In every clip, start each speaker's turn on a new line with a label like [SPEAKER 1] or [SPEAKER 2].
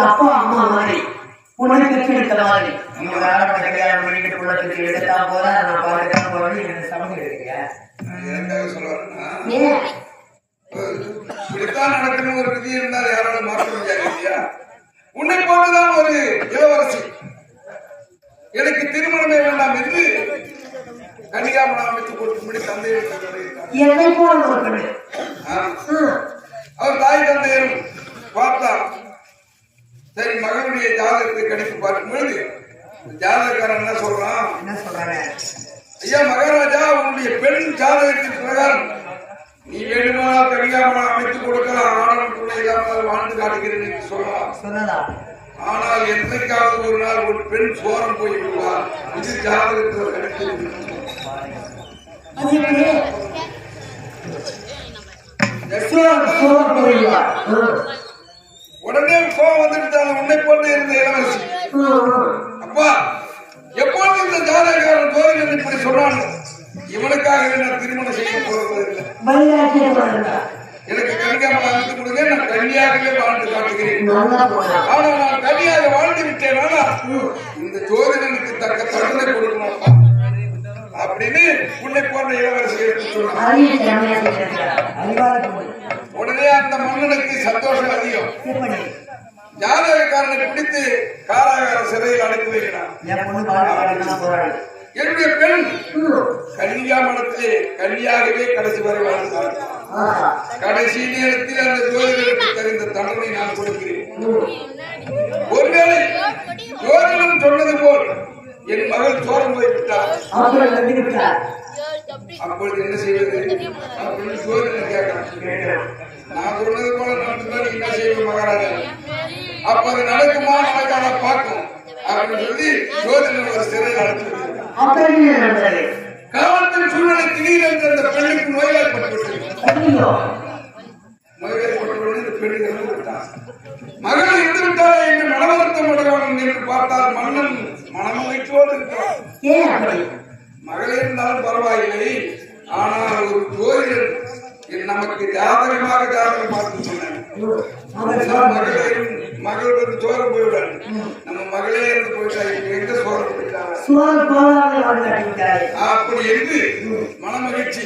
[SPEAKER 1] அப்பா அம்மா மாதிரி உனக்கு கிடைத்த மாதிரி கல்யாணம் பண்ணிட்டு குளத்துக்கு எடுத்தா போல நான் பாட்டுதான் போறது எனக்கு சமயம் இருக்கேன்
[SPEAKER 2] இப்படித்தான் நடக்கணும் ஒரு விதி இருந்தால் யாராலும் மாற்ற முடியாது இல்லையா? உன்னை போன்றுதான் ஒரு இளவரசி எனக்கு திருமணமே வேண்டாம் என்று கன்னிகாமணம் அமைத்து கொடுக்கும்படி தந்தை அவர் தாய் தந்தையரும் பார்த்தார். சரி, மகனுடைய ஜாதகத்தை கணித்து பார்க்கும் பொழுது ஜாதகக்காரன் என்ன சொல்றாங்க, ஐயா மகாராஜா, உன்னுடைய பெண் ஜாதகத்தின் பிரகாரம் நீ வேணுமானால் கன்னிகாமணம் அமைத்துக் கொடுக்கலாம், ஆடவன் துணை இல்லாமல் வாழ்ந்து காட்டுகிறேன் என்று சொல்லலாம். ஆனால் என்னைக்காவது ஒரு நாள் ஒரு பெண் சோரம் போய் விடுவார். இது ஜாதகத்தில் கணித்து உடனே கோபம் வந்துட்டாங்க. உன்னை போட்டு இருந்த இளவரசி, அப்பா எப்போது இந்த ஜாதகக்காரன் கோவில் இப்படி சொன்னான், இவனுக்காகவே நான் திருமணம் செய்ய போறதில்லை. எனக்கு கன்னிகாமணம் அமைத்து கொடுங்க, நான் கன்னியாகவே வாழ்ந்து காட்டுகிறேன். ஆனா நான் கன்னியாக வாழ்ந்து விட்டேன், ஆனா இந்த ஜோதிடனுக்கு தக்க தண்டனை கொடுக்கணும் அப்படின்னு உன்னை போன்ற இளவரசி எடுத்து சொன்னார். உடனே அந்த மன்னனுக்கு சந்தோஷம் அதிகம். ஜாதகக்காரனை பிடித்து காராகார சிறையில் அடைத்து வைக்கிறான். என்னுடைய பெண் கன்னிகாமணத்திலே கன்னியாகவே கடைசி வரை வாழ்ந்தார். கடைசி நேரத்தில் அந்த ஜோதிடருக்கு தகுந்த தண்டனை நான் கொடுக்கிறேன். ஒருவேளை ஜோதிடம் சொன்னது போல் என் மகள் சோரம் போய்விட்டார், அப்பொழுது என்ன செய்வது அப்படின்னு ஜோதிடம் கேட்கிறான். நான் சொன்னது போல நடந்தால் என்ன செய்வது மகாராஜா, அப்ப அது நடக்குமா நடக்காத பார்க்கும் அப்படின்னு சொல்லி ஜோதிடம் ஒரு சிறையில் அடைத்து காலத்தின் சூழ்நிலை திடீரென்று அந்த பெண்ணுக்கு நோய்வாய்ப்பட்டு மகள் இருந்து விட்டாரே என்று மனவருத்தம் அடைவான் என்று பார்த்தால் மன்னன் மனமகிழ்ச்சியோடு இருக்கிறார். மகள் இருந்தாலும் பரவாயில்லை, ஆனால் ஒரு ஜோதிடர் நமக்கு ஜாதகமாக ஜாதகம் பார்த்து சொன்னேன். மகள் வந்து சோரம் போய்விடாது, நம்ம மகளே இருந்து போயிட்டா எங்க சோரம் போயிட்டாங்க அப்படி என்று மனமகிழ்ச்சி.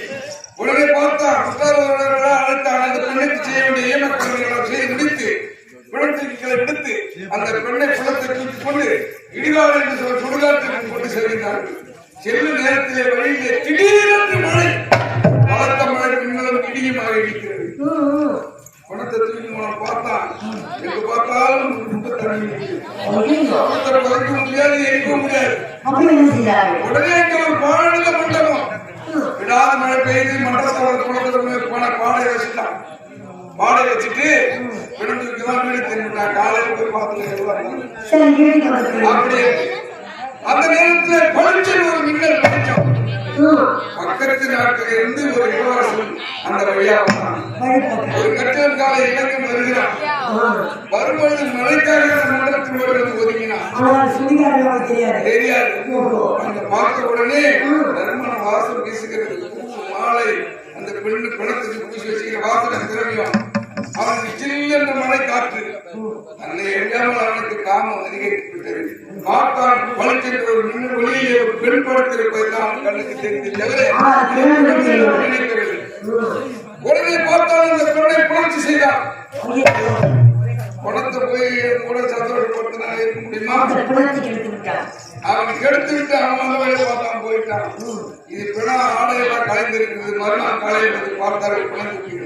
[SPEAKER 2] உடனே பார்த்தா அழைத்தால் அந்த பெண்ணுக்கு செய்ய வேண்டிய ஏமாற்றங்களை செய்து முடித்து குளத்திற்களை விடுத்து அந்த பெண்ணை குளத்தை தூக்கிக் கொண்டு இடிகாடு என்று சொல்ல சுடுகாட்டிற்கு கொண்டு செல்கின்றார்கள். செல்லும் நேரத்திலே வழியிலே திடீரென்று மழை, பலத்த மழை, மின்னலும் இடியுமாக இருக்கிறது. குணத்தை தூக்கி மூலம் பார்த்தான், எங்கு பார்த்தாலும் குறைக்க முடியாது, எரிக்க முடியாது. உடனே ஒரு பாழக மண்டபம், விடாத மழை பெய்து மண்டலத்தோட குளத்துல போன பாடை வச்சுட்டான். பாடை வச்சுட்டு விடத்துக்குதான் வீடு திரும்பிட்டான். காலையில் போய் பார்த்து அப்படியே அந்த நேரத்தில் பளிச்சல் ஒரு மின்னல் பளிச்சம். பக்கத்து நாட்டில் இருந்து ஒரு இளவரசன் அந்த வழியா வந்தான். ஒரு கட்டல் கால இலக்கம் வருகிறான். வரும்பொழுது மழைக்காக மண்டலத்தில் வருவது ஒதுங்கினான். தெரியாது. அந்த பார்த்த உடனே நறுமண வாசல் வீசுகிறது. மாலை அந்த பெண்ணு பிணத்துக்கு பூசி வச்சுக்கிற வாசனை திரவியம். அவனுக்கு சில்லென்ற மழை காற்று. அன்னை எங்காமல் அவனுக்கு காமம் அதிகரிக்கப்பட்டது. பார்த்தான் பழக்கின்ற ஒரு மின்னல் ஒளியிலே ஒரு பெண் படுத்திருப்பதுதான் அவன் கண்ணுக்கு தெரிந்தது. உடனே பார்த்தால் அந்த பெண்ணை புணர்ச்சி செய்தான். பணத்தை போய் கூட சந்தோஷப்படுத்தினா இருக்க முடியுமா? அவன் கெடுத்து விட்டு அவன் அந்த வழியை பார்த்தான் போயிட்டான். இது பிணா ஆடையெல்லாம் கலைந்திருக்கிறது. மறுநாள் காலையில் பார்த்தார்கள் பிணத்துக்கு.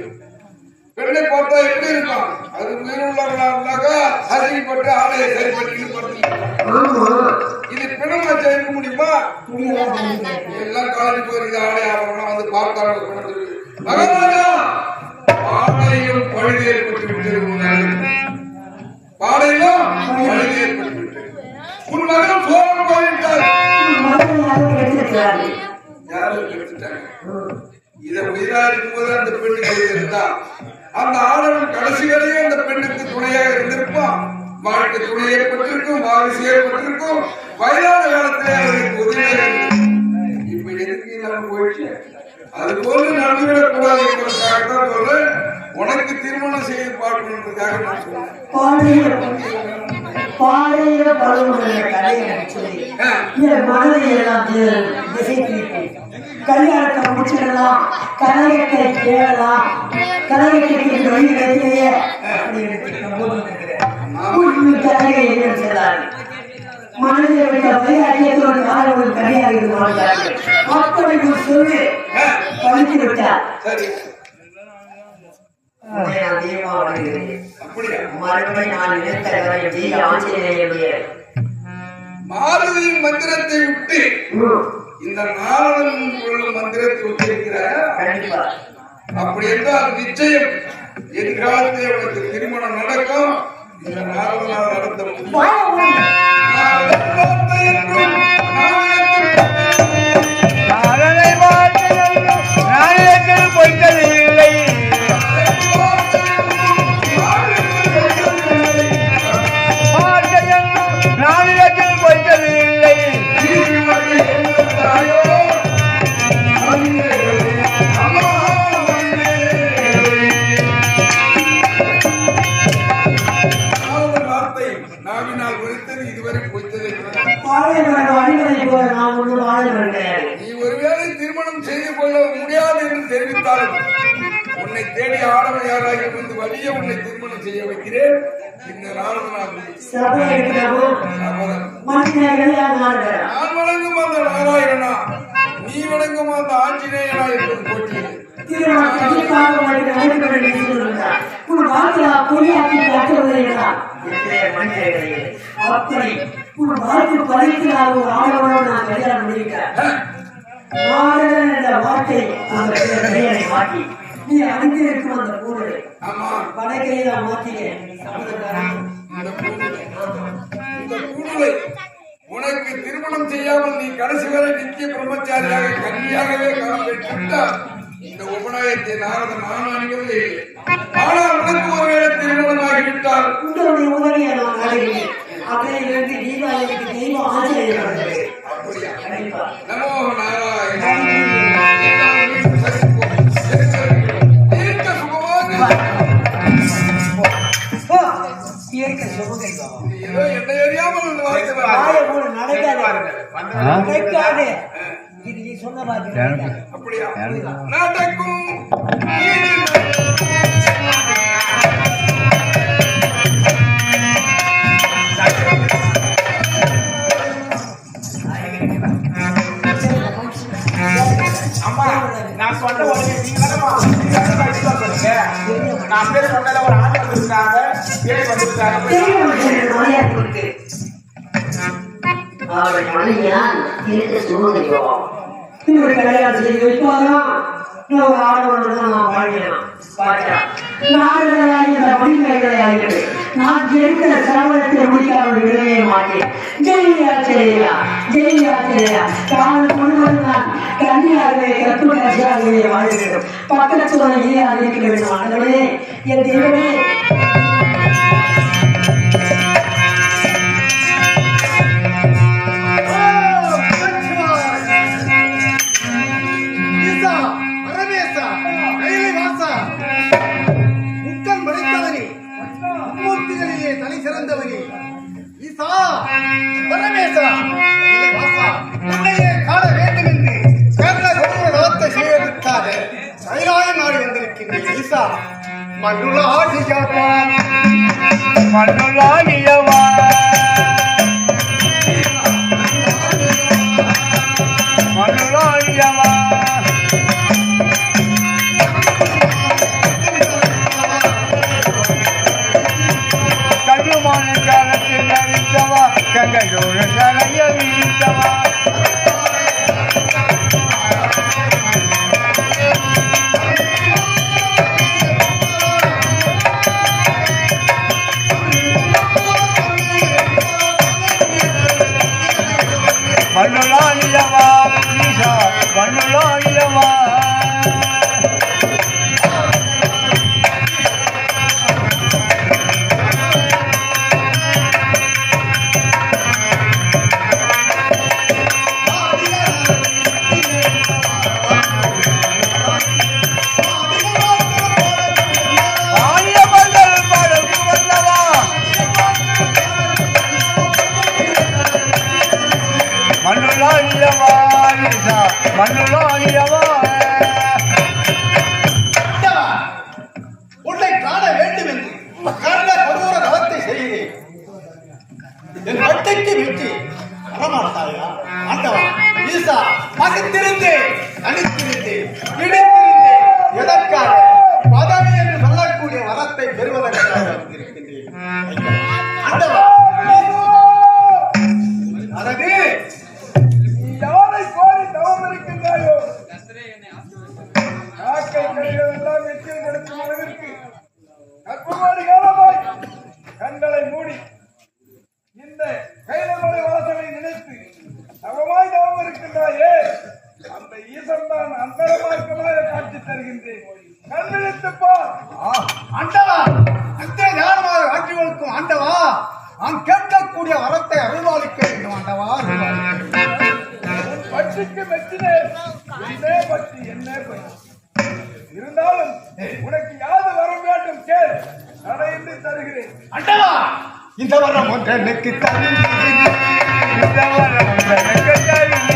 [SPEAKER 2] பெண்ணை பார்த்தா எப்படி இருக்கான்? அது உயிருள்ளவர்களாக அசிங்கப்பட்டு ஆடையை சரி பண்ணிட்டு இது பிணமா செய்ய முடியுமா? எல்லாம் காலி போயிருந்த ஆடை ஆபரணம் வந்து பார்த்தார்கள். மகாராஜா, பாடையிலும் பழுது ஏற்பட்டு விட்டு பாடையிலும் பழுது ஏற்பட்டு விட்டு உன் மகன் சோழன் போயிட்டார். யாரும் எடுத்துட்டாங்க. இதை உயிரா இருக்கும்போது அந்த பெண்ணு செய்திருந்தான். அந்த ஆடவன் கடைசி வரையும் அந்த பெண்ணுக்கு என்பதாக நான் சொன்னேன்.
[SPEAKER 1] பாடையில பருவமுடைய கதையை எனக்கு சொல்லி என் மனதை எல்லாம் திசை திருப்பி கல்யாணத்தை முடிச்சிடலாம், கலையத்தை கேளலாம், கலையத்தை வழி கிடைக்கலையே கலையை செய்தார். மனதை வைத்த வைராக்கியத்தோடு காரணம் கலையாக இருந்தார்கள். அப்படி சொல்லி பழித்து விட்டார்.
[SPEAKER 2] மாருதியின் மந்திரத்தை விட்டு இந்த நாரதன் சொல்லும் மந்திரத்தை உச்சரிக்கிறார். அப்படி என்றால் நிச்சயம் எதிர்காலத்தில் உனக்கு திருமணம் நடக்கும். இந்த நாரதனால் நடத்த முடியும்.
[SPEAKER 3] பொய்த்ததில்லை நாளிடத்தில் பொய்த்ததில்லை
[SPEAKER 2] நாவினால் ஒழித்தது இதுவரை பொய்த்தது. நீ ஒருவேளை திருமணம் செய்து கொள்ள முடியாது என்று தெரிவித்தாலும் உன்னை தேடி ஆடவர் யாராக இருந்து வழிய உன்னை திருமணம் செய்ய வைக்கிறேன். இந்த நாரதனால் நான் வணங்கும் அந்த நாராயணனா, நீ வணங்கும் அந்த ஆஞ்சநேயனா என்பது போட்டியது.
[SPEAKER 1] மாற்றி நீ அணிந்திருக்கும் அந்த பூனை வடக்கையில மாற்றினேன்.
[SPEAKER 2] உனக்கு திருமணம் செய்யாமல் நீ கடைசி வரை நித்திய பிரம்மச்சாரியாக கன்னியாகவே காணப்பட்டால் இந்த உபநாயகத்தை நாரதன் நான் அணிவதே இல்லை. ஆனால் உனக்கு ஒருவேளை திருமணம் ஆகிவிட்டால்
[SPEAKER 1] உங்களுடைய உதவியை நான் அடைகிறேன். அப்படியிலிருந்து தீபாவளிக்கு தெய்வம் ஆச்சரியம்.
[SPEAKER 2] நமோ நாராயண. என்னை அறியாமல்
[SPEAKER 1] நடக்காது. இது நீ சொன்ன பாத்து
[SPEAKER 2] அப்படியா நடக்கும்.
[SPEAKER 3] அம்மா நான் சொன்ன உடனே நீங்க சொல்லுங்க. நான் பேர் சொன்னத ஒரு ஆள் வந்திருக்காங்க, பேர் வந்திருக்காங்க.
[SPEAKER 1] கல்யாணம் செய்து வைப்பாதான் ஒரு ஆடவன் நான் வாழ்கிறேன். நான் ஜெயிக்கிற சரவணத்தை முடிக்காத விடவே மாட்டேன். ஜெயியா காலம் முழுவதும் நான் கன்னியாகவே கற்புகாசியாகவே வாழ வேண்டும். பக்கத்துல அறிவிக்க வேண்டும். ஆண்டவனே, என் தெய்வமே,
[SPEAKER 3] மண்ணுலாகியவா மண்ணுலாகியவா கடுமான காலத்தில் அறிந்தவா கங்கையோடு கரைய வீழ்த்தவா மண்ணுலாகியவா ஈசா மண்ணுலாகியவா
[SPEAKER 4] வரமாட்டாயா? ஆண்டவா, ஈசா, பகுத்திருந்து, தனித்திருந்து, இடித்திருந்து, எதற்காக பதவி என்று சொல்லக்கூடிய வரத்தை பெறுவதற்காக வந்திருக்கின்றேன். ஆண்டவா, அதற்கு
[SPEAKER 2] யாரை கோரி தவம் இருக்கின்றாயோ நாக்கை கைகள் எல்லாம் எச்சில் கொடுக்கும் அளவிற்கு கற்பமாடி காலமாய் கண்களை மூடி இந்த கைலமலை வாசலை நினைத்து தவமாய் தவம் இருக்கின்றாயே அந்த ஈசன் தான் அந்தரமார்க்கமாக காட்சி தருகின்றேன். கண்ணிழித்து பார்.
[SPEAKER 4] ஆண்டவா, அத்தே ஞானமாக ஆட்சி கொடுக்கும் ஆண்டவா, நான் கேட்கக்கூடிய வரத்தை அருள்வாளிக்க வேண்டும் ஆண்டவா.
[SPEAKER 2] உன் பட்சிக்கு மெச்சினேன். என்னே பற்றி என்ன பற்றி இருந்தாலும் உனக்கு யாது வரம் வேண்டும் கேள், தடையின்றி தருகிறேன்.
[SPEAKER 4] ஆண்டவா, இந்த வரம் ஒன்றனுக்கு தரும்,
[SPEAKER 2] இந்த வரம் எனக்கு தரும்.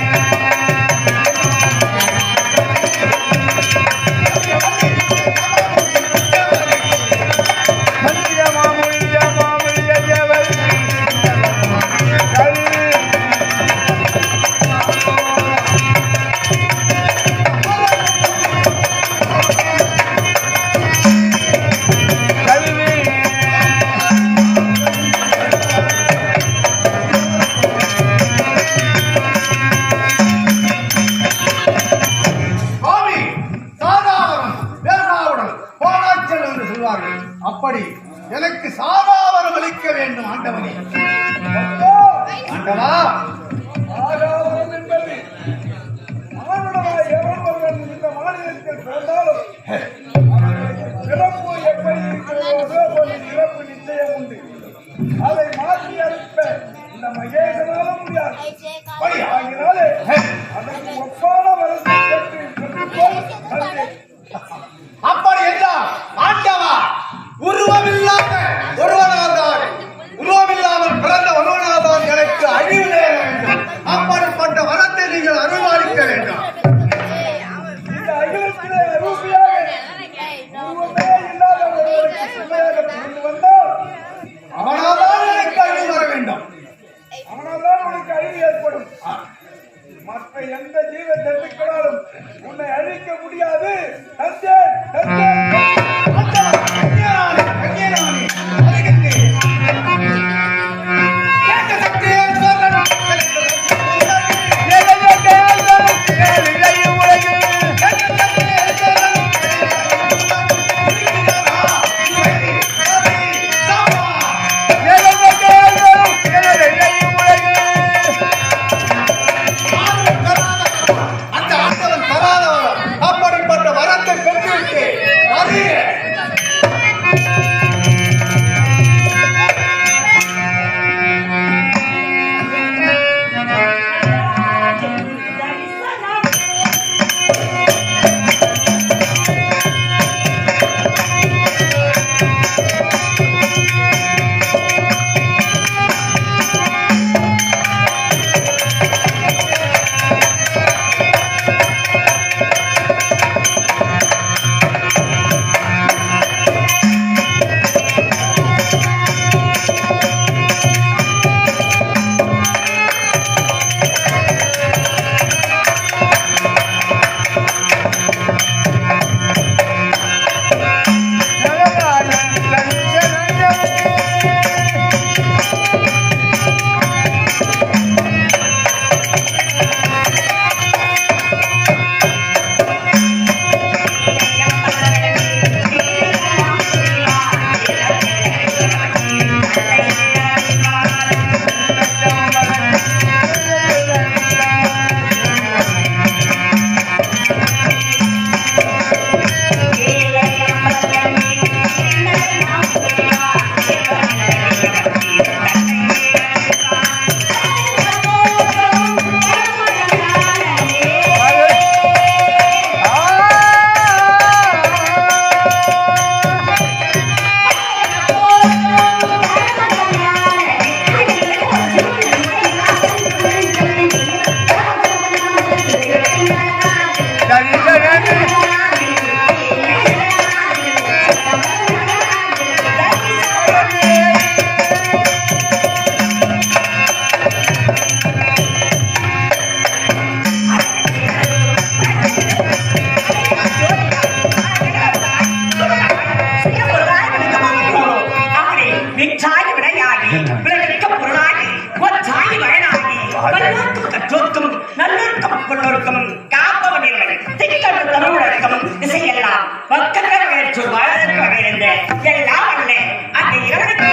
[SPEAKER 4] அப்படி எனக்கு சாதாவரம் அளிக்க வேண்டும் ஆண்டவனே. ஆண்டவா,
[SPEAKER 2] ஆகாரம் என்பது மானுடமாய் எவன் ஒருவன் இந்த மாநிலத்தில் பிறந்தாலும் பிறப்பு எப்படி இருக்கிறதோ ஒரு இறப்பு நிச்சயம் உண்டு. அதை மாற்றி அளிப்ப இந்த மகேசனால முடியாது. ஆகினாலே அதற்கு ஒப்பான வரத்தை கேட்டு பெற்றுக்கொள்.
[SPEAKER 4] அப்படி என்றால் ஆண்டவா, உருவமில்லாத ஒருவனாதான், உருவமில்லாமல் பிறந்த ஒருவனாதான் எனக்கு அழிவு நேர வேண்டும். அப்படிப்பட்ட வரத்தை நீங்கள் அருள்வாளிக்க வேண்டும்.
[SPEAKER 2] இந்த அகிலத்திலே ரூபியாக உருவமே இல்லாத ஒருவருக்கு சுமையாக
[SPEAKER 5] வீச்சாய் விடையாகி விளைவிக்க பொருளாகி ஒற்றாய் வயனாகி வல்லோர்க்கும் கற்றோர்க்கும் நல்லோர்க்கும் பொருளோர்க்கும் காப்பவன் இவன் திங்கள் தருவழக்கம் திசையெல்லாம் பக்கங்கள் வேற்று வாழ்க்க வகையிருந்த எல்லாம் அல்ல அந்த இரண்டுக்கு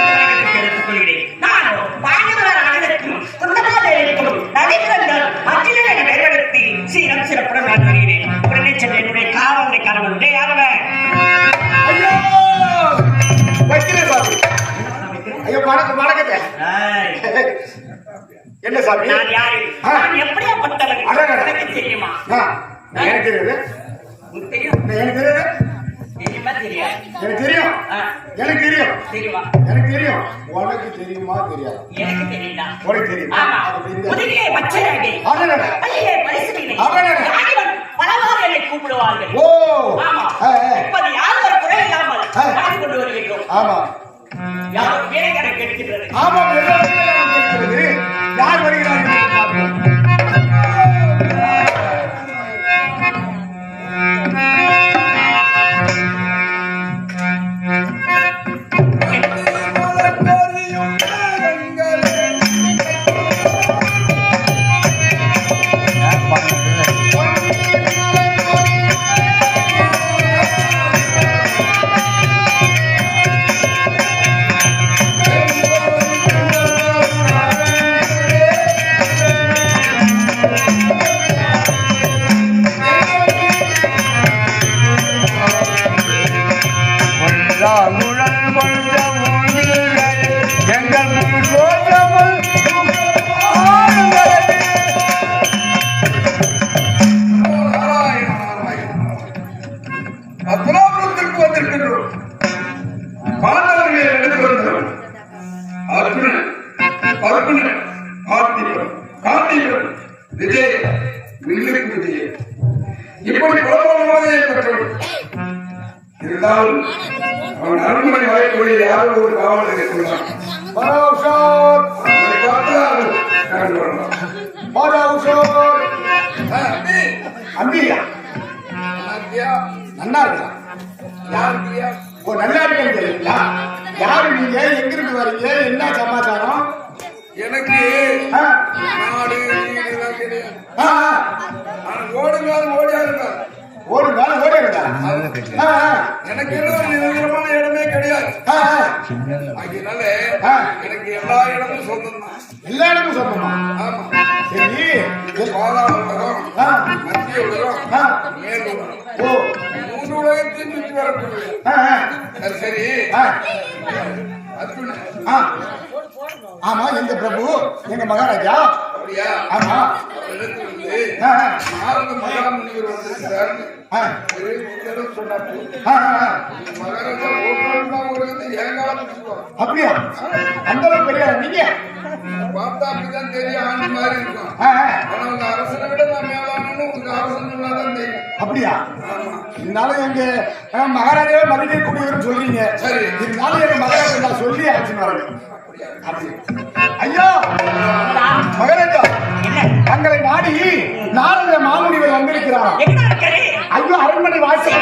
[SPEAKER 5] எடுத்துக் கொள்கிறேன். நானும் பாண்டவரான அனைவருக்கும் குந்தமாக இருக்கும் நடிகர்கள் அகில என பெயர்படுத்தி சீரம் சிறப்புடன் நான் வருகிறேன். உடனே சென்று என்னுடைய காவலை கணவன் யாரவன்
[SPEAKER 4] ஐயோ வைக்கிறேன் சாமி. ஐயோ வணக்கத்தை என்ன சாமி?
[SPEAKER 5] நான் யாரு? நான் எப்படியா பட்டவன்? எனக்கு தெரியுமா?
[SPEAKER 4] எனக்கு தெரியாது.
[SPEAKER 5] உனக்கு தெரியும்?
[SPEAKER 4] எனக்கு தெரியாது.
[SPEAKER 5] தெரியுமா தெரியாது?
[SPEAKER 4] எனக்கு தெரியும். எனக்கு தெரியும்.
[SPEAKER 5] தெரியுமா?
[SPEAKER 4] எனக்கு தெரியும். உனக்கு தெரியுமா தெரியாது?
[SPEAKER 5] எனக்கு தெரியுதா?
[SPEAKER 4] உனக்கு தெரியும்.
[SPEAKER 5] ஆமா. முதுகிலே பச்சையாகி பையிலே பரிசுகளை யாரிடம் பலவாறு என்னை கூப்பிடுவார்கள்.
[SPEAKER 4] ஓ
[SPEAKER 5] ஆமா. இப்போது யாரும் ஒரு குறை இல்லாமல் வாழ்ந்து கொண்டு வருகின்றோம்.
[SPEAKER 4] ஆமா.
[SPEAKER 5] யாரும் வேலை கணக்கு எடுக்கின்றது.
[SPEAKER 4] ஆமா. யார் வருகிறார்கள்?
[SPEAKER 2] அத்துலாபுரத்திற்கு வந்திருக்கின்றோம். பாண்டவர்களை எடுத்து வந்தோம். அர்ஜுனன், அர்ஜுனன், கார்த்திகன், கார்த்திகன், விஜய், வில்லுக்கு விஜய், இப்படி குழப்பமானதை பெற்றவன். இருந்தாலும் அவன் அரண்மனை வாய்ப்புடைய யாரோ ஒரு காவலர் இருக்கிறான்.
[SPEAKER 4] நல்லா இருக்கலாம். நல்லா இருக்கேன்னு தெரியுங்களா? யாரு நீங்க? எங்கிருந்து வரீங்க? என்ன சமாச்சாரம்?
[SPEAKER 2] எனக்கு நாடு தெரியும். ஓடுங்கால் ஓடியா இருக்கார்.
[SPEAKER 4] ஓடுங்கால் ஓடியா இருக்கா?
[SPEAKER 2] எனக்கு நிரந்தரமான இடமே கிடையாது. அதனால எனக்கு எல்லா இடமும் சொந்தம் தான்.
[SPEAKER 4] எல்லா இடமும் சொந்தமா?
[SPEAKER 2] ஆமா.
[SPEAKER 4] சரி.
[SPEAKER 2] பாதாள உலகம், மத்திய உலகம், மேல் உலகம், மூன்று உலகத்தையும் சுற்றி வரக்கூடிய. சரி.
[SPEAKER 4] ஆமா. எந்த பிரபு? எங்க மகாராஜா.
[SPEAKER 2] அப்படியா?
[SPEAKER 4] ஆமா.
[SPEAKER 2] நாரத மகாமுனிவர் வந்திருக்கிறார். சொன்னாரு மகாராஜா
[SPEAKER 4] அப்படியா? அந்த பெரிய நீங்க
[SPEAKER 2] பார்த்தா அப்படிதான் தெரியும். ஆண்டு மாதிரி இருக்கும். ஆனா உங்க அரசனை விட நான் மேலானு உங்க அரசன் சொன்னாதான் தெரியும்.
[SPEAKER 4] அப்படியா? இருந்தாலும் எங்க மகாராஜாவே மதிக்கக்கூடியவர் சொல்றீங்க.
[SPEAKER 2] சரி.
[SPEAKER 4] இருந்தாலும் எங்க மகாராஜா நான் சொல்லி அழைச்சினாரு. ஐயா மகாராஜா, தங்களை நாடி நாரத மாமுனிவர் வந்திருக்கிறார். ஐயோ அரண்மனை வாசல்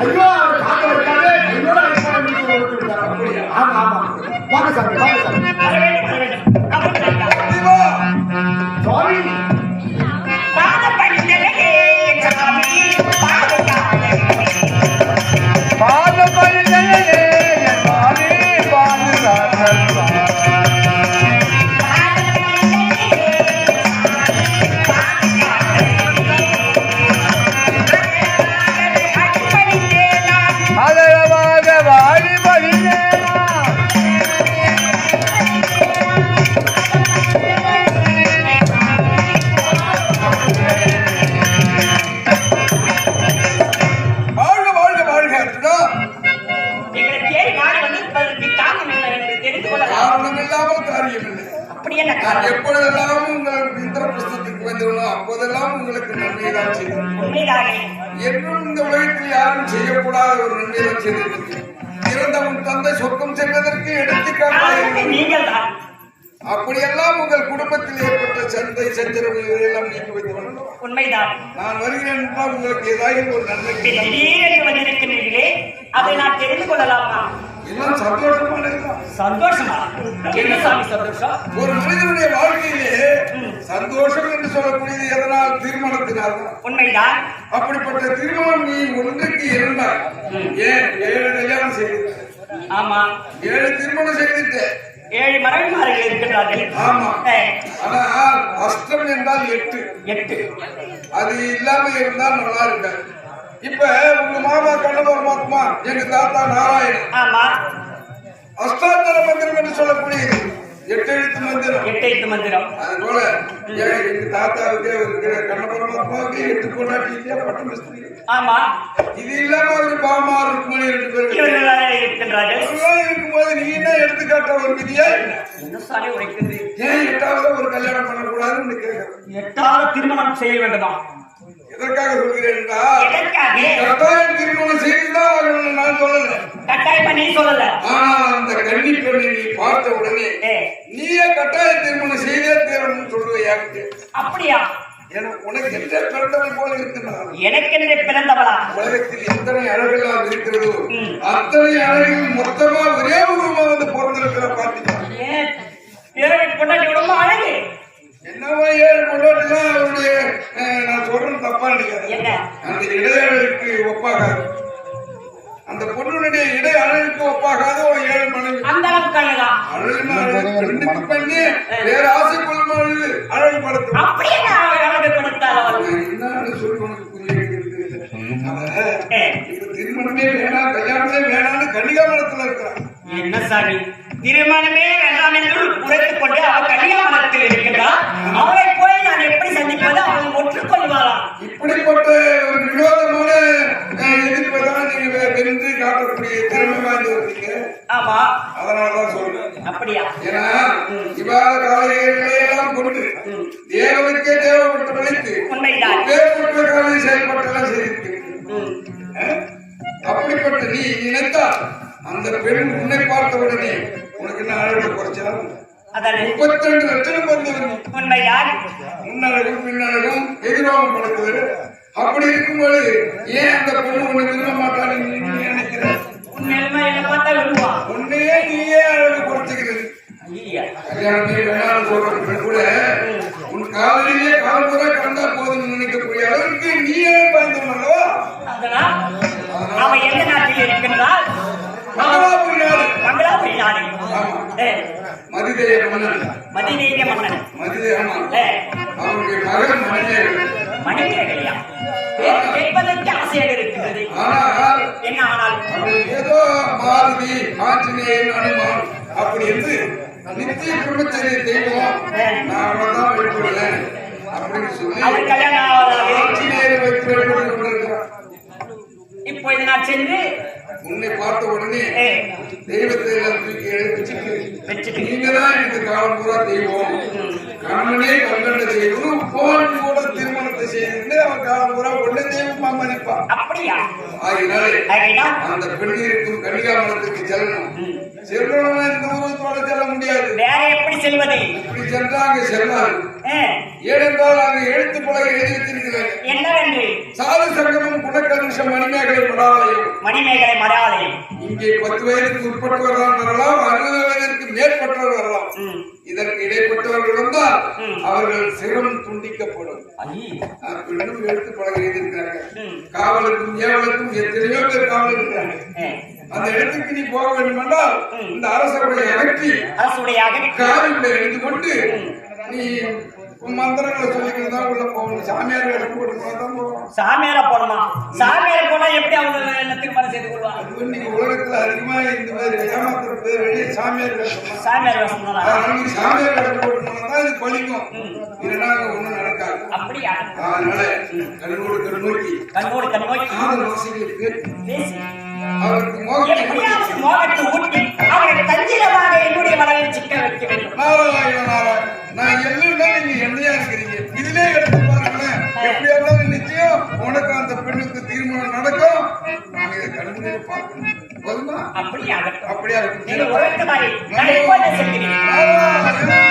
[SPEAKER 4] ஐயோ காக்க வைக்காதே. ஆமா ஆமா. வாங்க சாமி, வாங்க சாமி. சாமி எப்பொழுதெல்லாம் உங்களுக்கு இந்திரபிரஸ்தத்துக்கு வந்துள்ளோம் அப்போதெல்லாம் உங்களுக்கு நன்மைதான் செய்யும். என்றும் இந்த உலகத்தில் யாரும் செய்யக்கூடாத ஒரு நன்மைதான் செய்திருக்கு. இறந்தவன் தந்தை சொர்க்கம் செல்வதற்கு எடுத்துக்காட்டாக அப்படியெல்லாம் உங்கள் குடும்பத்தில் ஏற்பட்ட சந்தை சச்சரவுகள் எல்லாம் நீக்கி வைத்து
[SPEAKER 5] உண்மைதான்.
[SPEAKER 2] நான் வருகிறேன் என்றால் உங்களுக்கு ஏதாவது ஒரு நன்மை
[SPEAKER 5] திடீரென்று வந்திருக்கிறீர்களே, அதை நான் தெரிந்து கொள்ளலாமா?
[SPEAKER 4] எல்லாம் சந்தோஷமானதுதான்.
[SPEAKER 5] சந்தோஷமா? என்ன சாமி சந்தோஷம்?
[SPEAKER 4] ஒரு மனிதனுடைய வாழ்க்கையிலே சந்தோஷம் என்று சொல்லக்கூடியது எதனால்? திருமணத்தினால் தான்.
[SPEAKER 5] உண்மைதான்.
[SPEAKER 4] அப்படிப்பட்ட திருமணம் நீ ஒன்றுக்கு இருந்தால் ஏன் 7 கல்யாணம் செய்து?
[SPEAKER 5] ஆமா,
[SPEAKER 4] 7 திருமணம் செய்துட்டு
[SPEAKER 5] 7 மனைவிமார்கள் இருக்கின்றார்கள்.
[SPEAKER 4] ஆமா. ஆனால் அஷ்டம் என்றால் 8. அது இல்லாம இருந்தால் நல்லா இருக்காது. இப்ப உங்க மாமா கண்ணவர் மாத்மா எங்க தாத்தா நாராயணன்.
[SPEAKER 5] ஆமா,
[SPEAKER 4] அஷ்டாந்தர மந்திரம் என்று சொல்லக்கூடியது 8 எழுத்து மந்திரம்.
[SPEAKER 5] 8 எழுத்து மந்திரம்.
[SPEAKER 4] அது போல எங்க தாத்தாவுக்கு கண்ணவர் மாத்மாவுக்கு 8 கொண்டாட்டி இல்லையா? பட்டம் மிஸ்திரி.
[SPEAKER 5] ஆமா,
[SPEAKER 4] இது இல்லாம ஒரு பாமா ருக்மணி 2 பேர்
[SPEAKER 5] இவர்கள் இருக்கின்றார்கள்.
[SPEAKER 4] இருக்கும்போது நீ என்ன எடுத்துக்காட்ட ஒரு விதியா?
[SPEAKER 5] என்ன சாமி உரைக்கிறது?
[SPEAKER 4] ஏன் 8வது ஒரு கல்யாணம் பண்ணக்கூடாதுன்னு கேட்கிறேன்.
[SPEAKER 5] 8வது திருமணம் செய்ய வேண்டுமா?
[SPEAKER 4] எதற்காக சொல்கிறேன் என்றால்,
[SPEAKER 5] எதற்காக?
[SPEAKER 4] கட்டாயம் திருமணம் செய்துதான் நான் சொல்லல.
[SPEAKER 5] கட்டாயமா நீ சொல்லல.
[SPEAKER 4] ஆனா அந்த கன்னி பெண்ணை நீ பார்த்த உடனே நீயே கட்டாய திருமணம் செய்தே தீரணும்னு சொல்லுவையா?
[SPEAKER 5] அப்படியா?
[SPEAKER 4] உனக்கு எந்த பிறந்தவள் போல இருக்கிறார்?
[SPEAKER 5] எனக்கென்று பிறந்தவளா?
[SPEAKER 4] உலகத்தில் எத்தனை அழகெல்லாம் இருக்கிறதோ அத்தனை அழகில் மொத்தமா ஒரே உருவமா வந்து பிறந்திருக்கிற பார்த்தீங்கன்னா
[SPEAKER 5] கொண்டாடி விடுமா அழகு?
[SPEAKER 4] என்னவோ 7 கொண்டாட்டிலாம் அவருடைய நான் சொல்றேன் தப்பா நினைக்காது.
[SPEAKER 5] என்ன?
[SPEAKER 4] அந்த இடையழகுக்கு ஒப்பாகாது. அந்த பொண்ணுடைய இடை அழகுக்கு ஒப்பாகாத ஒரு 7 மனைவி.
[SPEAKER 5] அந்த அளவுக்கு அழகா?
[SPEAKER 4] அழகுனா பெண்ணுக்கு பெண்ணு வேற ஆசை கொள்ளும் அழகு படுத்தும்.
[SPEAKER 5] அப்படியே அழகு படுத்தால்
[SPEAKER 4] என்னன்னு சொல்லி உனக்கு புரிய இப்ப திருமணமே வேணாம் கல்யாணமே வேணாம்னு கன்னிகாமரத்துல இருக்கிறான்.
[SPEAKER 5] என்ன சாமி, திருமணமே வேண்டாம் என்று உரைத்துக் கொண்டு அவர் கன்னிகாமரத்தில் இருக்கின்றார். அவரை போய் நான் எப்படி சந்திப்பது? அவன் ஒற்றுக்கொள்வாரா?
[SPEAKER 4] இப்படிப்பட்ட ஒரு வினோதமான எதிர்ப்பை தான் நீங்க வென்று காட்டக்கூடிய திறமை வாய்ந்து இருக்கீங்க.
[SPEAKER 5] ஆமா,
[SPEAKER 4] அதனாலதான் சொல்றேன்.
[SPEAKER 5] அப்படியா?
[SPEAKER 4] ஏன்னா விவாத காலையெல்லாம் கொண்டு தேவனுக்கே தேவைப்பட்டு வைத்து வேறுபட்ட காலையை செயல்பட்டெல்லாம் செய்திருக்கீங்க. அப்படிப்பட்ட நீ நினைத்தால் அந்த பெண் உன்னை பார்த்த உடனே உனக்கு என்ன அழகு குறைச்சாலும் 32 லட்சம் வந்து
[SPEAKER 5] உண்மைதான்.
[SPEAKER 4] முன்னழகும் பின்னழகும் எதிரோகம் படுத்துவது. அப்படி இருக்கும்போது ஏன் அந்த பொண்ணு உன்னை விரும்ப மாட்டான்னு நீ நினைக்கிற? உன்னையே நீயே அழகு குறைச்சுக்கிறது. கல்யாணமே வேணாலும் சொல்றது கூட உன் காதலிலே கால்முறை கண்டா போதும் நினைக்கக்கூடிய அளவுக்கு நீயே பயந்தவன் அல்லவா?
[SPEAKER 5] அவன் எந்த நாட்டில் இருக்கின்றால்?
[SPEAKER 4] மங்களாபுரி நாடு.
[SPEAKER 5] மங்களாபுரி நாடு.
[SPEAKER 4] மதிதேய மன்னன்.
[SPEAKER 5] மதிதேய மன்னன்.
[SPEAKER 4] மதிதேய அவருடைய மகன் மணிமேகலை.
[SPEAKER 5] மணிமேகலையா? கேட்பதற்கு ஆசையாக இருக்கிறது.
[SPEAKER 4] ஆனால்
[SPEAKER 5] என்ன? ஆனால்
[SPEAKER 4] ஏதோ மாருதி ஆஞ்சநேயன் அனுமான் அப்படி என்று நித்திய பிரம்மச்சரிய தெய்வம் நான் அவ்வளவுதான் வைத்துள்ளேன் அப்படின்னு சொல்லி ஆஞ்சநேயரை வைத்து வழிபட்டு கொண்டிருக்கிறார்.
[SPEAKER 5] இப்பொழுது நான் சென்று
[SPEAKER 4] உன்னை பார்த்த உடனே தெய்வத்தை எல்லாம் தூக்கி வச்சுட்டு நீங்க தான் இந்த காலம் பூரா தெய்வம், கணவனே கண்கண்ட தெய்வம், போன் கூட திருமணத்தை செய்து அவன் காலம் பூரா உடனே தெய்வமா மதிப்பான்.
[SPEAKER 5] அப்படியா?
[SPEAKER 4] ஆகினாலே அந்த பெண்ணிற்கும் கன்னிகாமரத்துக்கு செல்லணும். செல்லணும்னா இந்த உருவத்தோட செல்ல முடியாது.
[SPEAKER 5] வேற எப்படி செல்வது?
[SPEAKER 4] இப்படி சென்றா அங்க செல்லாது. ஏனென்றால் அங்கு எழுத்து பலகை எழுதி வச்சிருக்கிறாங்க.
[SPEAKER 5] என்னவென்று?
[SPEAKER 4] சாது சங்கமும் குணக்கருஷம் மணிமேகலை மடாலயம்.
[SPEAKER 5] மணிமேகலை மடாலயம்.
[SPEAKER 4] இங்கே 10 வயதுக்கு உட்பட்டவர்கள் வரலாம், 60 வயதிற்கு மேற்பட்டவர் வரலாம். இதற்கு இடைப்பட்டவர்கள் வந்தால் அவர்கள் சிரம் துண்டிக்கப்படும். இன்னும் எழுத்து பலகை எழுதியிருக்கிறாங்க. காவலுக்கும் ஏவலுக்கும் எத்தனையோ பேர் காவல் இருக்கிறாங்க. அந்த இடத்துக்கு நீ போக வேண்டும் என்றால் இந்த அரசுடைய அகற்றி காவிரிகளை எடுத்து கொண்டு நீ மந்திரங்களை சொல்லிக்கிட்டு தான் உள்ள போகணும். சாமியார் வேடம் போட்டு தான் போகணும்.
[SPEAKER 5] சாமியார போனோமா? சாமியார போனா எப்படி அவங்க திருமணம் செய்து கொள்வாங்க?
[SPEAKER 4] இன்னைக்கு உலகத்துல அதிகமா இந்த மாதிரி ஏமாத்துற பேர் வெளியே சாமியார் வேடம்.
[SPEAKER 5] சாமியார் வேடம்
[SPEAKER 4] சாமியார் வேடம் போட்டுனா இது பழிக்கும், இல்லைன்னா ஒண்ணும் நடக்காது.
[SPEAKER 5] அப்படியா?
[SPEAKER 4] அதனால கண்ணோடு கண்ணோக்கி காதல் வாசிகளுக்கு
[SPEAKER 5] பேசி
[SPEAKER 4] அவருக்கு
[SPEAKER 5] மோகத்தை ஊட்டி அவரை தஞ்சிரமாக என்னுடைய மனதில் சிக்க வைக்க வேண்டும்.
[SPEAKER 4] நான் எல்லாம் நீங்க என்னையா இருக்கிறீங்க, இதுல எடுத்து பாருங்களேன். எப்படியா இருந்தாலும் நிச்சயம் உனக்கு அந்த பெண்ணுக்கு தீர்மானம் நடக்கும். நாங்க இதை கண்டுபிடி பார்க்கணும். போதுமா?
[SPEAKER 5] அப்படியா?
[SPEAKER 4] அப்படியா?
[SPEAKER 5] நீங்க உழைத்த மாதிரி நான் எப்போது செல்கிறேன்.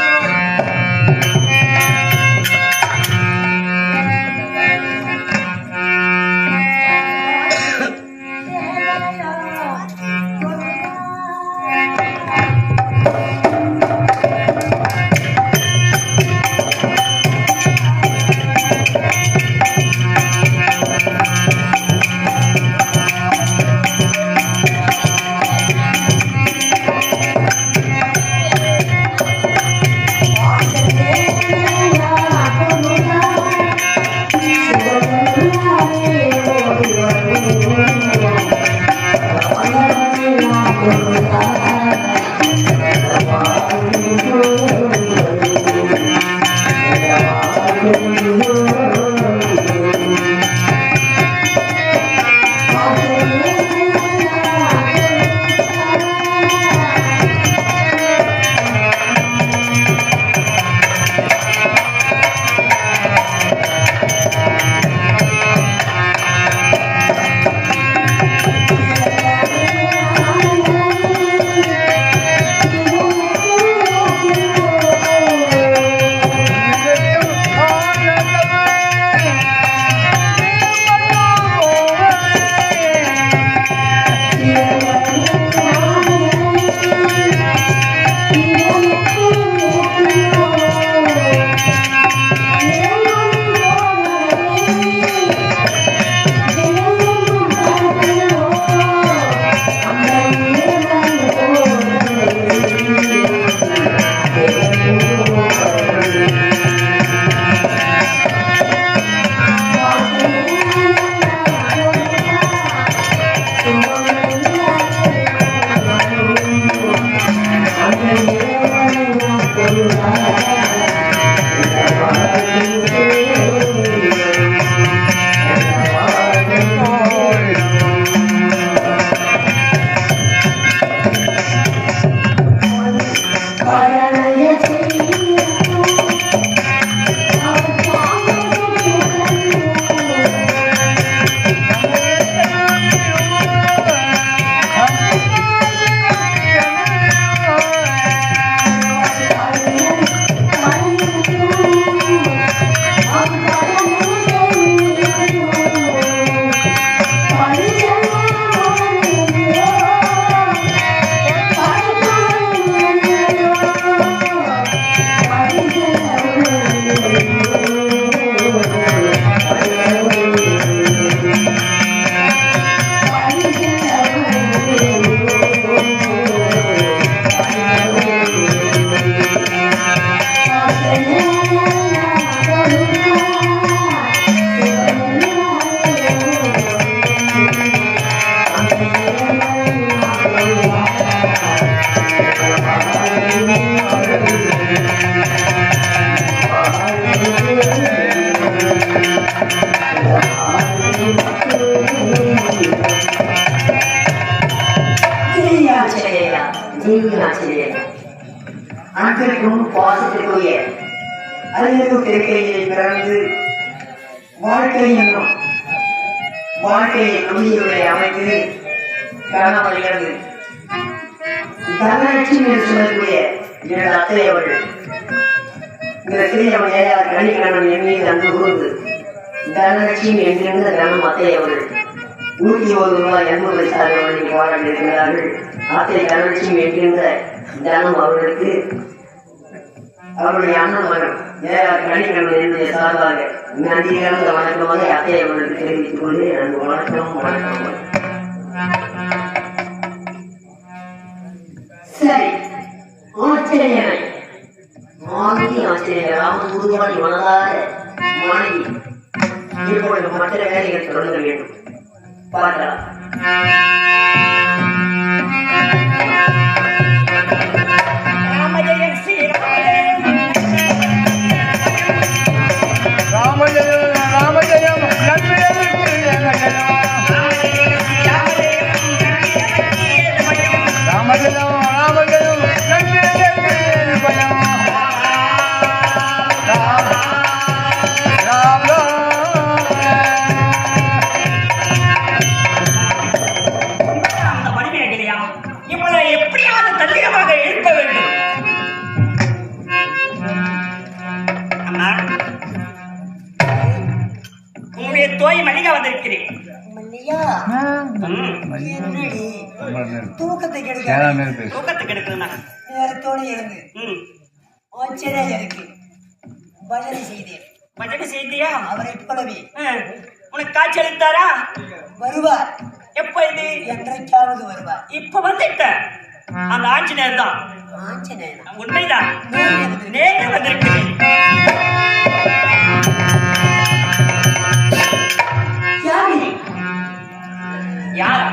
[SPEAKER 1] ஆச்சரியம் அன்பிற்கும் பாசத்திற்குரிய அறிவு திருக்கையை பிறந்து வாழ்க்கை என்னும் வாழ்க்கையை நம்பியுடைய அமைத்து காணப்படுகிறது. தனலட்சுமி என்று சொல்லக்கூடிய எனது அத்தை அவர்கள் இந்த சிறியவன் ஏழையார் கணிக்கணவன் என் மீது அன்பு கூர்ந்து தனலட்சுமி என்றிருந்த தனம் அத்தை அவர்கள் 101 ரூபாய் 80 பைசாவை வழங்கி பாராட்டியிருக்கிறார்கள். அத்தை தனலட்சுமி என்றிருந்த தனம் அவர்களுக்கு அவருடைய அண்ணன் மகன் ஏழையார் கணிக்கணவன் என்னுடைய சார்பாக நன்றி கலந்த வணக்கமாக அத்தை அவர்களுக்கு தெரிவித்துக் கொண்டு நன்றி வணக்கம் வணக்கம். சரி, ஆச்சரியனை ஆச்சரிய ராமன் முதுகாடி மனதார மனைவி இப்பொழுது மற்ற வேலைகள் தொடங்க வேண்டும். பார்க்கலாம்.
[SPEAKER 5] ராமஜெயம் ஸ்ரீராமஜெயம்
[SPEAKER 3] ராமஜெயம் ராமஜெயம் நன்றியல் ராமஜெயம் ராமஜெயம் நன்றியல் பயம்
[SPEAKER 5] எப்படியாவது தந்திரமாக எழுப்ப வேண்டும். உங்களுடைய தோய் மல்லிகா வந்திருக்கிறேன்.
[SPEAKER 6] தூக்கத்தை
[SPEAKER 5] கெடுக்கணும்
[SPEAKER 6] நேரத்தோடு இருந்து ஆச்சரியா இருக்கு. பஜனை செய்தேன்.
[SPEAKER 5] பஜனை செய்தியா?
[SPEAKER 6] அவரை போலவே
[SPEAKER 5] உனக்கு காட்சி அளித்தாரா?
[SPEAKER 6] வருவார்.
[SPEAKER 5] எப்ப இது?
[SPEAKER 6] என்றைக்காவது வருவார்.
[SPEAKER 5] இப்ப வந்துட்ட அந்த ஆஞ்சநேயர் தான்.
[SPEAKER 6] ஆஞ்சநேயர்
[SPEAKER 5] உண்மைதான். நேரில் வந்திருக்கிறேன். யாரா?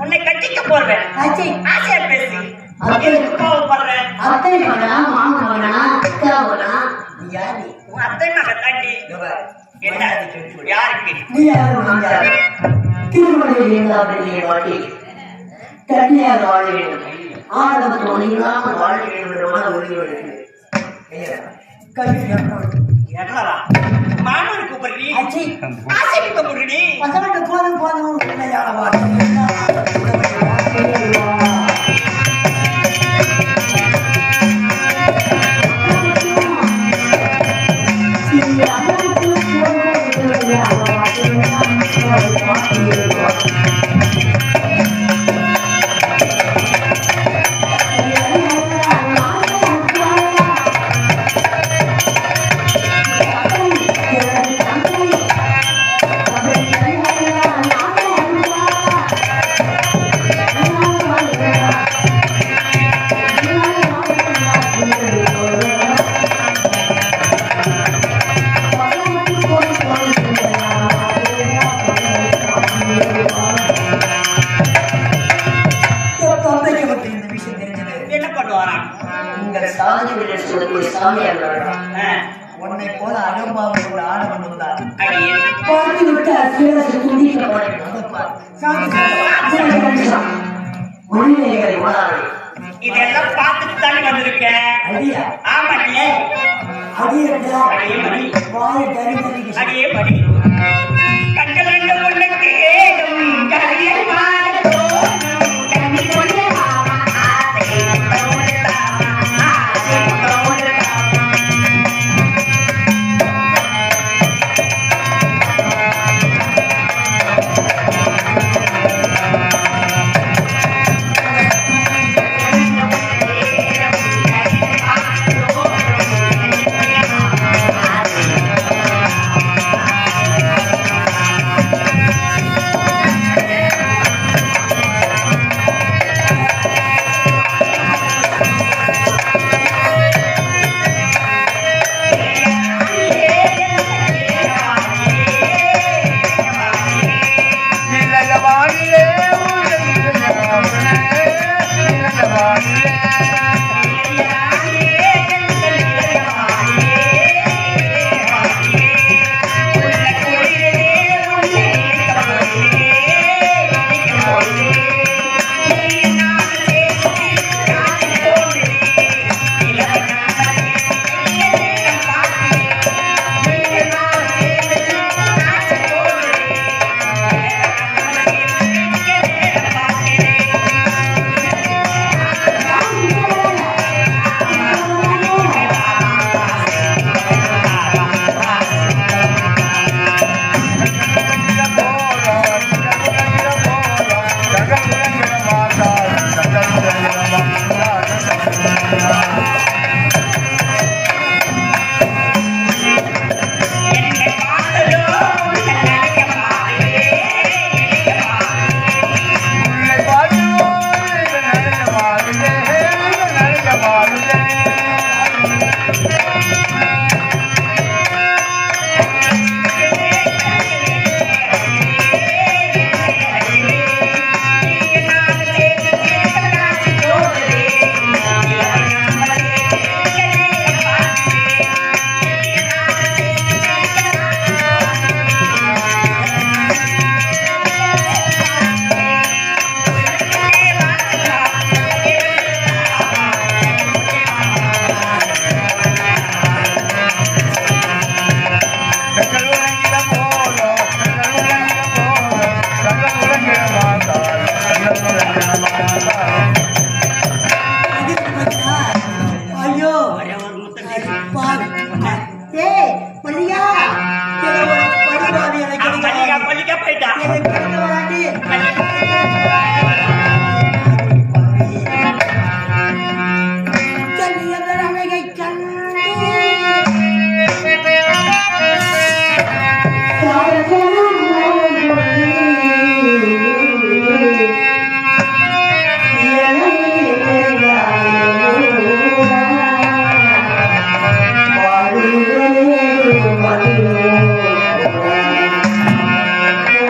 [SPEAKER 5] உன்னை கட்டிக்க போறேன். ஆசையா பேசி கோவப்படுறேன்.
[SPEAKER 1] அத்தை மகனா மாமா மகனா அக்கா மகனா யாரு?
[SPEAKER 5] உன் அத்தை மகன் தாண்டி என்ன யாருக்கு?
[SPEAKER 1] நீ யாரு? திருமணத்தில் இருந்தால் வாட்டி கண்ணியாக வாழ வேண்டும். ஆடவத்தோடு இல்லாமல் வாழ வேண்டும் என்ற மன உறுதியோடு
[SPEAKER 5] மாமன் கூப்பிடுறீ? ஆசை கூப்பிடுறீ?
[SPEAKER 6] போதும் போதும் உண்மையான வார்த்தை.
[SPEAKER 1] சாமியார் வருகிறார்.
[SPEAKER 6] உன்னை போல அகம்பாவை ஒரு ஆணவன் வந்தார்.
[SPEAKER 5] அடியே
[SPEAKER 6] பார்த்து விட்டு சிலரசு துணிக்கப்பட
[SPEAKER 1] மொழிநேயரை உணராது.
[SPEAKER 5] இதெல்லாம் பார்த்துட்டு தானே வந்திருக்கேன்.
[SPEAKER 6] அடியா
[SPEAKER 5] ஆமாட்டியே
[SPEAKER 6] அடியடா
[SPEAKER 5] அடியே மணி
[SPEAKER 6] வாயை தரிதரிக்கு
[SPEAKER 5] அடியே மணி கண்கள் ரெண்டு பொண்ணு கேடும் கரையை மாறோம் கண்ணி பொண்ணு ஆசை
[SPEAKER 6] ஐயோ பாரு ஏய் மல்லிகா படுபாவி
[SPEAKER 5] மல்லிகா மல்லிகா போயிட்டா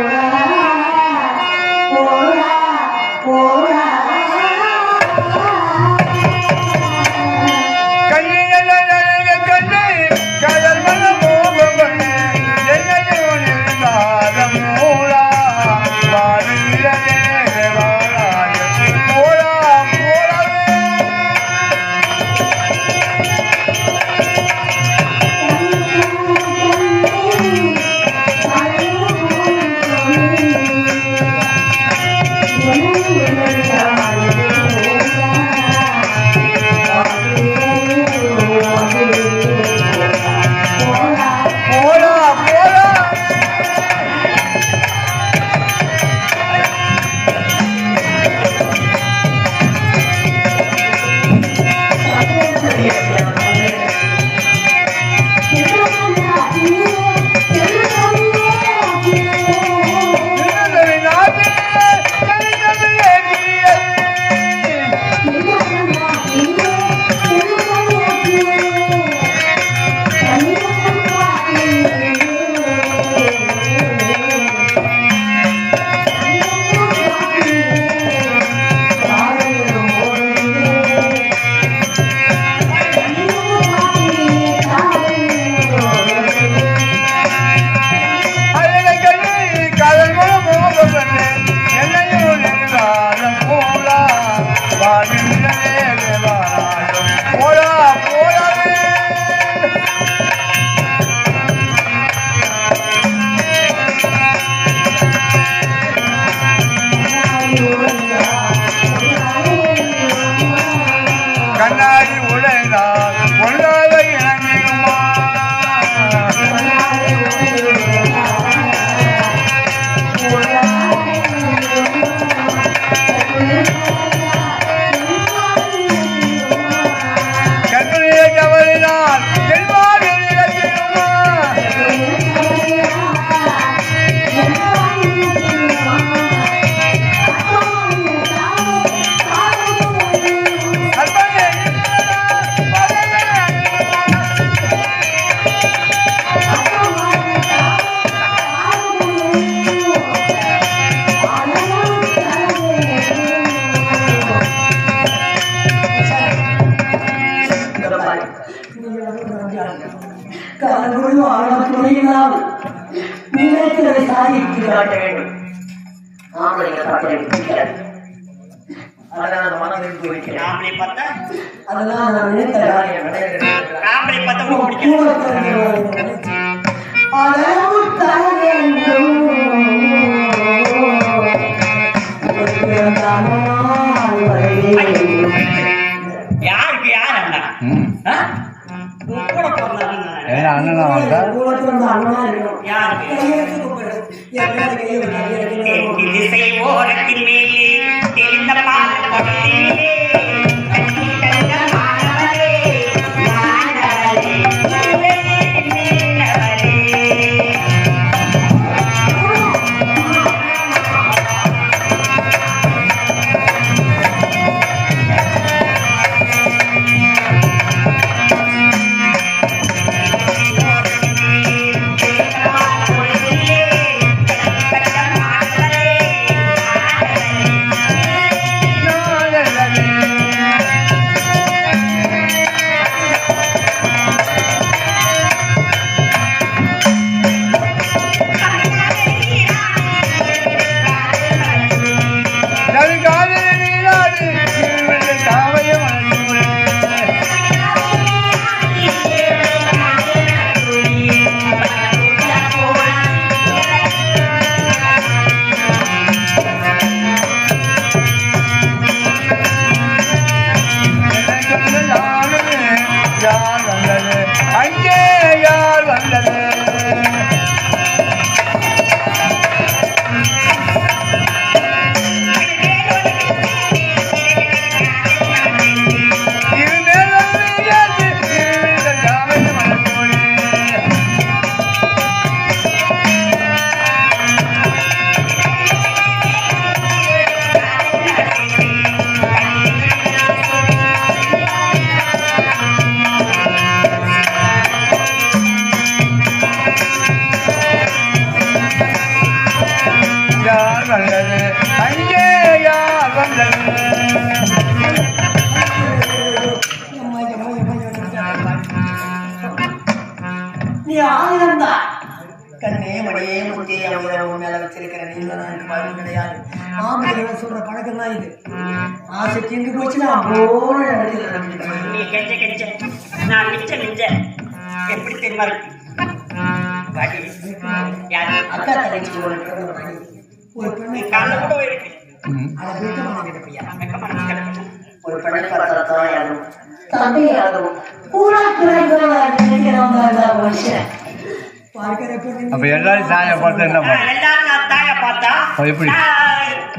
[SPEAKER 1] Oh ஆம்பளைங்க பார்த்தா எனக்கு பிடிக்காது. அதனால அந்த மனதில் போய் வைக்கிறேன்.
[SPEAKER 5] ஆம்பளை பார்த்தா
[SPEAKER 1] அதெல்லாம் நான் நினைத்த காரியம் கிடையாது.
[SPEAKER 5] ஆம்பளை பார்த்தா உங்களுக்கு பிடிக்காது. யாருக்கு யார் அண்ணா? ஆ? உன் கூட பிறந்தவன் நான்.
[SPEAKER 3] அண்ணனா வந்தா
[SPEAKER 5] யாருக்கு? தெற்கு திசை ஓரத்தின் மேலே தெளிந்த பால் கொடியிலே கட்டி கண்ட மாணவரே, மாணவரே, மாணவரே.
[SPEAKER 1] நீ ஆயிரம் தான் கண்ணே மடியே முட்டே அவங்க மேல வச்சிருக்கிற நீங்க எனக்கு பழம் கிடையாது. ஆம்பளை சொல்ற பழக்கம் தான் இது. ஆசை தீர்ந்து போச்சுன்னா போன இடத்துல
[SPEAKER 5] நீ கெஞ்ச கெஞ்ச நான் மிச்ச மிஞ்ச எப்படி தெரியுமா இருக்கு? யாரு?
[SPEAKER 1] அக்கா தங்கச்சி ஒரு பெண்ணை
[SPEAKER 5] காலைல கூட இருக்கு.
[SPEAKER 1] அதை வெக்கமான கிடப்பையா
[SPEAKER 5] வெக்கமான கிடக்கு.
[SPEAKER 1] ஒரு பெண்ணை பார்த்தா தாயாகும் தந்தையாகும் பூரா குறைக்கிறவங்க மனுஷன் பார்க்கிற பெண்ணு.
[SPEAKER 3] அப்ப எல்லாரும் தாயை பார்த்து என்ன பண்ண?
[SPEAKER 5] எல்லாரும் நான் தாயை பார்த்தா
[SPEAKER 3] எப்படி?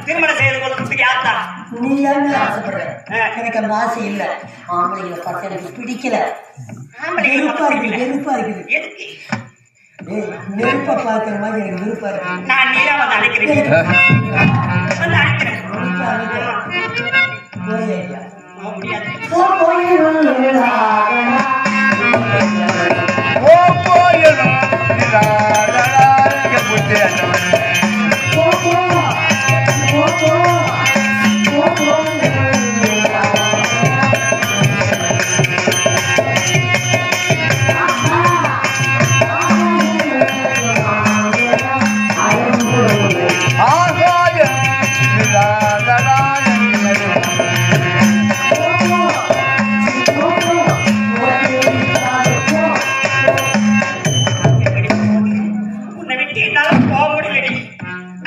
[SPEAKER 5] திருமணம் செய்து கொள்றதுக்கு யார்தான்?
[SPEAKER 1] நீ என்ன ஆசைப்படுற? எனக்கு அந்த ஆசை இல்லை. ஆம்பளைங்களை பார்த்து எனக்கு பிடிக்கல. வெறுப்பா இருக்குது வெறுப்பா இருக்குது.
[SPEAKER 5] எதுக்கு?
[SPEAKER 1] நெருப்பை பார்க்கிற மாதிரி எனக்கு விருப்பம் இருக்கு.
[SPEAKER 5] நான் நீரா வந்து அழைக்கிறேன். வந்து அழைக்கிறேன். முடியாது.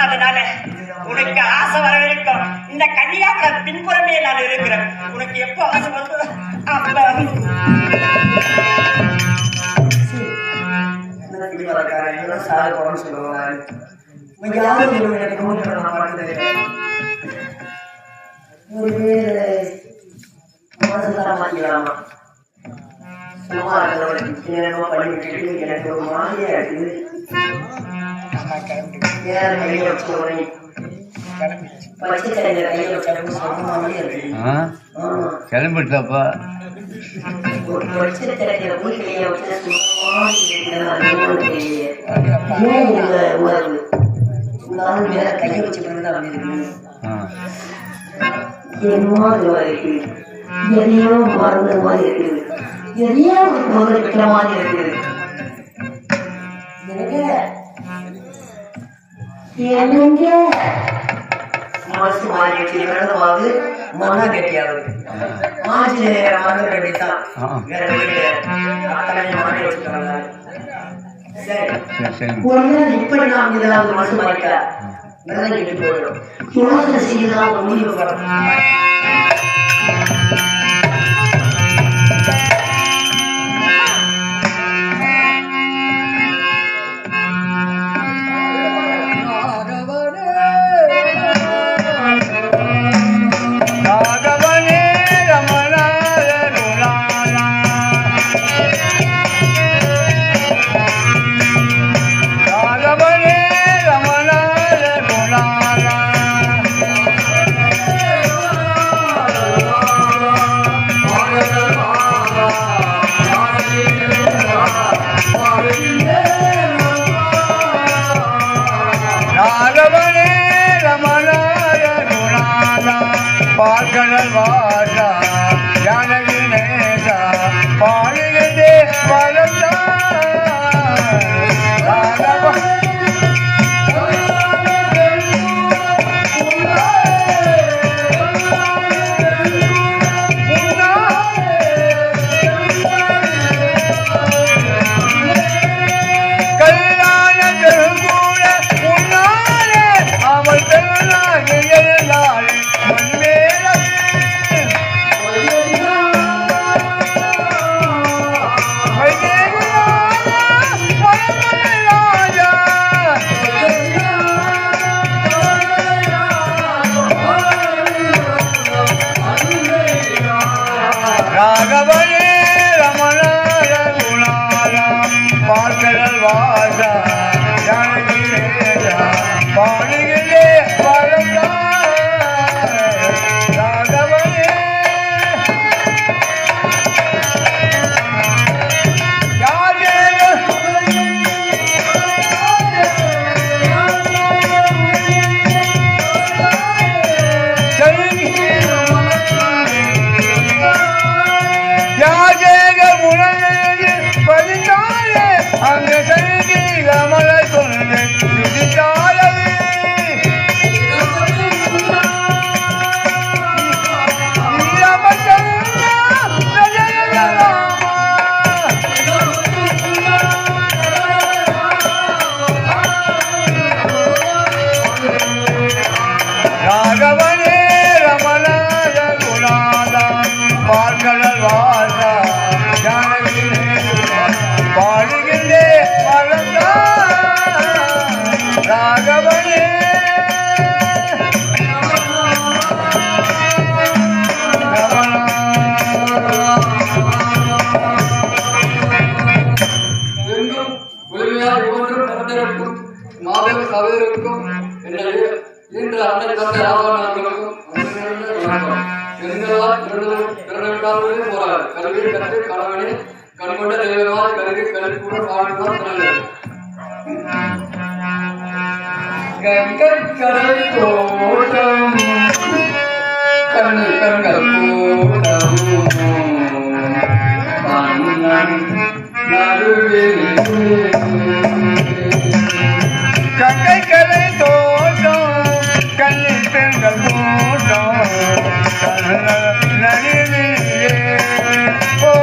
[SPEAKER 5] அதனால உனக்கு ஆசை வரவிருக்கும். இந்த கன்னியாகுமரி பின்புறமே நான் இருக்கிறேன். உனக்கு எப்போ ஆசை வந்து
[SPEAKER 1] எனக்கு ஒரு மாதிரியா இருக்குது. கையை வச்சு பச்சை கையில கையை வச்சு மாதிரி இருக்கு.
[SPEAKER 3] கிளம்பிட்டப்பா
[SPEAKER 1] ஒரு பச்சை கையில போய் கையை வச்சு மேல கையை வச்சு பிறகு இருக்கு. என்னமோ இருக்கு, எதையோ மறந்த மாதிரி இருக்குது, எதையோ முதல் வைக்கிற மாதிரி இருக்குது. என்னங்க மனசு மாறி வச்சு பிறந்தவாது மனம் கட்டியாவது மாஜி மனம் கட்டித்தான் வேற அத்தனை மனம் வச்சுக்கிறாங்க. சரி இப்படி நாம் இதெல்லாம் மனசு மாறிக்க விரதம் கெட்டு போயிடும். யோசனை செய்யலாம் ஒரு முடிவு வரணும்.
[SPEAKER 7] பால்கடல் வாசா ஜானகி நேசா பாடுகின்றே பலந்தா ராகவனே ரமண ரகுநாத பால்கடல் வாசா ஜானகி நேசா பாடுகின்றே பலந்தா ராகவனே அங்கு சங்கி கமல சொன்ன ராகவனே ரமண ரகுநாத பால்கடல் வாசா ஜானகி பாடுகின்றே பலந்தா ராகவனே
[SPEAKER 4] எங்கும் உரிமையால் ஒவ்வொன்றும் நடந்திருக்கும் மாதவ சபையருக்கும் என்னுடைய இன்று அன்னை தந்தை ஆவார்களுக்கும் எங்களால் பிறந்தவர்களே போறார் கல்வி கற்று கணவனே கண்கொண்ட தெய்வமாய் கருதி கல்விக்கூட வாழ்ந்தான் பிறந்தது கரை தோட்டம் கண்கள் கூட்டம்
[SPEAKER 7] கங்கை கரை தோட்டம் கண்ணில் பெண்கள் கூட்டம் நடுவிலே ஓ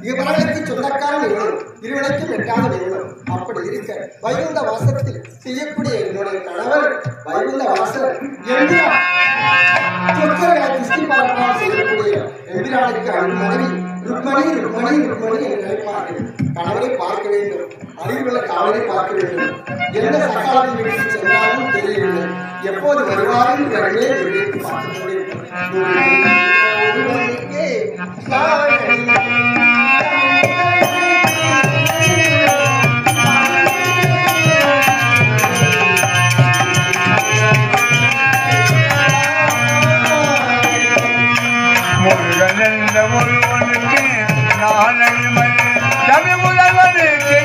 [SPEAKER 8] இவர்களுக்கு சொந்தக்காரன் இவனும் இருவனுக்கும் எட்டாவது இவனும். அப்படி இருக்க வைகுந்த வாசத்தில் செய்யக்கூடிய என்னுடைய கணவர் வைகுந்த வாசல் எம்பிரான் சொற்களை கிருஷ்டி பரப்பால் செய்யக்கூடிய எம்பிரானுக்கு அன்பு மனைவி ருக்மணி ருக்மணி ருக்மணி என்று நினைப்பார்கள். கணவரை பார்க்க வேண்டும், அறிவுள்ள காவலை பார்க்க வேண்டும். எந்த சகாலத்தின் வீட்டில் சென்றாலும் தெரியவில்லை. எப்போது வருவார்கள் என்றே வீட்டில் பார்த்துக் கொண்டிருக்கிறேன்.
[SPEAKER 7] முருகன் என்ற ஒருவனுக்கு நாளை தமிழ் முதல்வனுக்கு